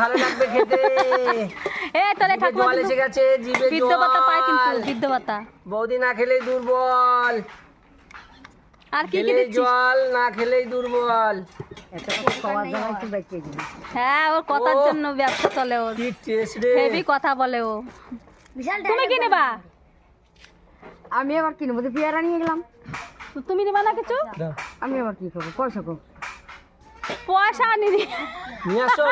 ভালো লাগবে খেতে। তাহলে জিভে জল এসে গেছে, জিভে বৃদ্ধ ভাতা পায় কিন্তু জল। বৃদ্ধ ভাতা। বৌদি না খেলেই দুর্বল, আর কি কি খেলেই দিচ্ছিস? জল, না খেলেই দুর্বল। হ্যাঁ, ওর কথার ওহ। জন্য ব্যবসা চলে ওর। কি টেস্ট রে। হেভি কথা বলে ও। তুমি কি নেবা? আমি আবার কিনবো, তো পেয়ারা নিয়ে গেলাম। তুমি নেবা না কিছু? দাও, আমি আবার কি করবো, পয়সা কো পয়সা আনিনি। নিয়ে আসো।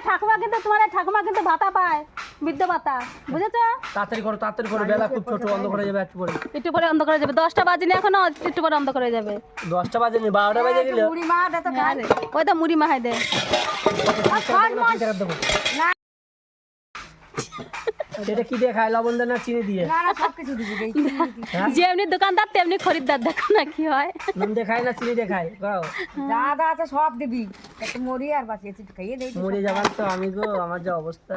ঠাকুমা কিন্তু তোমার ঠাকুমা কিন্তু ভাতা পায়, বৃদ্ধ ভাতা, বুঝেছো? তাড়াতাড়ি করো, বেলা খুব ছোট, অন্ধ করে যাবে একটু পরে। একটু পরে অন্ধ করে যাবে, 10টা বাজে না এখনো, একটু পরে অন্ধ করে যাবে। 10টা বাজে নি, 12টা বাজে গেল। মুড়ি মা দে তো খাই। ওই তো মুড়ি মাহাই দে। সেটা কি দিয়ে খায়, লবণ দেয় না চিনি দিয়ে? না না, সব কিছু দিবি। হ্যাঁ? যেমনি দোকানদার তেমনি খরিদ্দার, দেখো না কি হয়। নুন দিয়ে খায় না চিনি দিয়ে খায়? গাও যা যা আছে সব দিবি, একটু মুড়ি আর বাঁচিয়েছি খাইয়ে দেই। মরে যাবার তো আমি গো, আমার যা অবস্থা।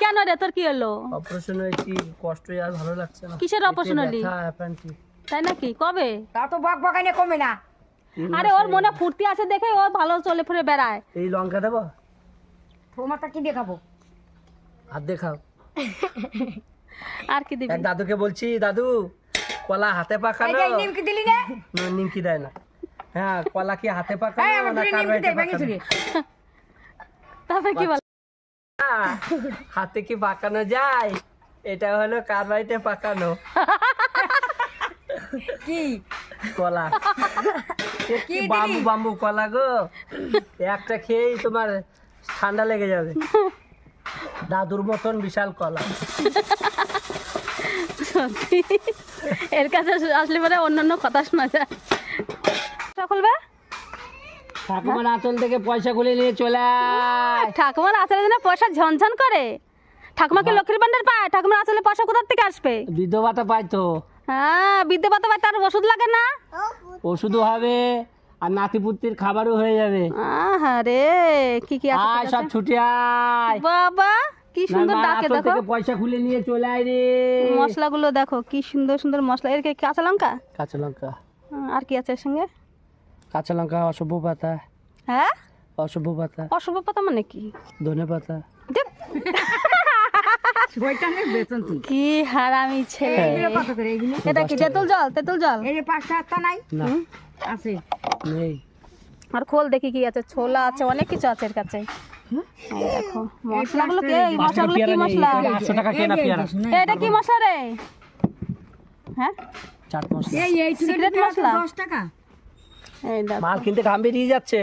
কেন রে, তোর কি হলো? অপারেশন হয়েছি, কষ্ট আর ভালো লাগছে না। কিসের অপারেশন হলি? তাই নাকি? কবে? তা তো বক বকাইনে কমে না। আরে ওর মনে ফুর্তি আছে দেখে ও ভালো চলে ফিরে বেড়ায়। এই লঙ্কা দেবো, তোমারটা কি দেখাবো? হাত দেখাও। আর কি দিবি? এক দাদুকে বলছি, দাদু কলা হাতে এই পাকানো? যে নিমকি দিলি না? না, নিমকি দেয় না। হ্যাঁ, কলা কি হাতে এই পাকানো আমার না দুই নিমকি কার্বাইটে দে, ভেঙে পাকানো? চুরি। তারপরে কি বল? হ্যাঁ, হাতে কি পাকানো যায়? এটা হলো কার্বাইটে পাকানো কি কলা। এ কি কি বাম্বু দিলি? বাম্বু কলা গো, একটা খেয়েই তোমার ঠান্ডা লেগে যাবে। দাদুর মতন বিশাল কলা। সত্যি, এর কাছে আসলে পরে অন্যান্য কথা শোনা যায়। খুলবে? ঠাকুমার আঁচল থেকে পয়সা গুলি নিয়ে চলে আয়। ঠাকুমার আচারের জন্য পয়সা ঝনঝন করে। ঠাকুমাকে লক্ষ্মীর ভান্ডার পায়, ঠাকুমার আচারে পয়সা কোথার থেকে আসবে? বৃদ্ধ ভাতা পাই তো, হ্যাঁ, বৃদ্ধ ভাতা পায়, তার ওষুধ লাগে না? ওষুধও হবে আর নাতিপুতির খাবারও হয়ে যাবে। আহারে, কি কি আছে আয় তোর সব কাছে? ছুটে আয়। বাবা, কি সুন্দর মার ডাকে আঁচল দেখো। থেকে পয়সা খুলে নিয়ে চলে আয় রে। মশলাগুলো দেখো কি সুন্দর সুন্দর মশলা। এর কি কাঁচা লঙ্কা? কাঁচা লঙ্কা, আর কি আছে এর সঙ্গে? কাঁচা লঙ্কা, অসভ্য পাতা, হ্যাঁ, অসভ্য পাতা, অশুভ পাতা মানে কি? ধনে পাতা। দেখ, ওইটা নে বেতন তুই। কি হারামি ছেলে। এগুলো কত করে এগুলো? এটা কি তেঁতুল জল? তেঁতুল জল এই যে 5টা 8টা নাই? না, আছে। নেই। আর খোল দেখি কি আছে, ছোলা আছে, অনেক কিছু আছে এর কাছে। এই দেখো মশলাগুলো কি, এই মশলাগুলো কি মশলা? 800 টাকা কেনা পেয়ারা। এটা কি মশলা রে? হ্যাঁ, চাট মশলা। এই এইটুকু সিক্রেট মশলা? 10 টাকা। এই দেখো, মাল কিনতে ঘাম বেরিয়ে যাচ্ছে।